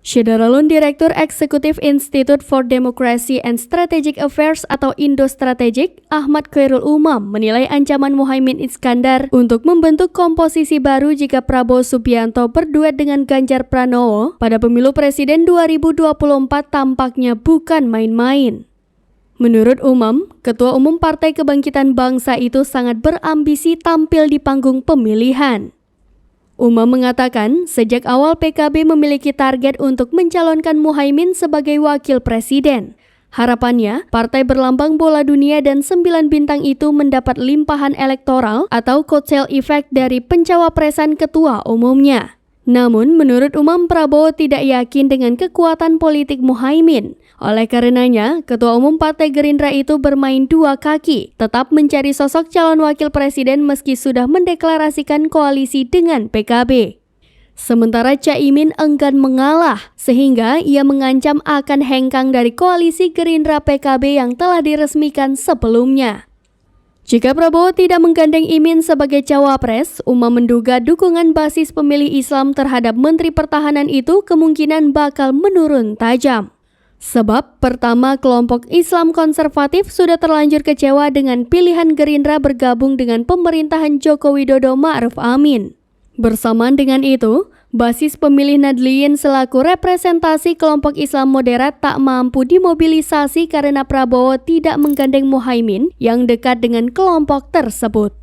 Syederalun Direktur Eksekutif Institute for Democracy and Strategic Affairs atau Indo Strategic, Ahmad Khairul Umam, menilai ancaman Muhaimin Iskandar untuk membentuk komposisi baru jika Prabowo Subianto berduet dengan Ganjar Pranowo pada pemilu presiden 2024 tampaknya bukan main-main. Menurut Umam, Ketua Umum Partai Kebangkitan Bangsa itu sangat berambisi tampil di panggung pemilihan. Umam mengatakan sejak awal PKB memiliki target untuk mencalonkan Muhaimin sebagai wakil presiden. Harapannya, partai berlambang bola dunia dan 9 bintang itu mendapat limpahan elektoral atau kotel efek dari pencawapresan ketua umumnya. Namun, menurut Umam, Prabowo tidak yakin dengan kekuatan politik Muhaimin. Oleh karenanya, Ketua Umum Partai Gerindra itu bermain dua kaki, tetap mencari sosok calon wakil presiden meski sudah mendeklarasikan koalisi dengan PKB. Sementara Caimin enggan mengalah, sehingga ia mengancam akan hengkang dari koalisi Gerindra PKB yang telah diresmikan sebelumnya. Jika Prabowo tidak menggandeng Imin sebagai cawapres, Umam menduga dukungan basis pemilih Islam terhadap Menteri Pertahanan itu kemungkinan bakal menurun tajam. Sebab pertama, kelompok Islam konservatif sudah terlanjur kecewa dengan pilihan Gerindra bergabung dengan pemerintahan Joko Widodo Ma'ruf Amin. Bersamaan dengan itu, basis pemilih Nadliyin selaku representasi kelompok Islam moderat tak mampu dimobilisasi karena Prabowo tidak menggandeng Muhaimin yang dekat dengan kelompok tersebut.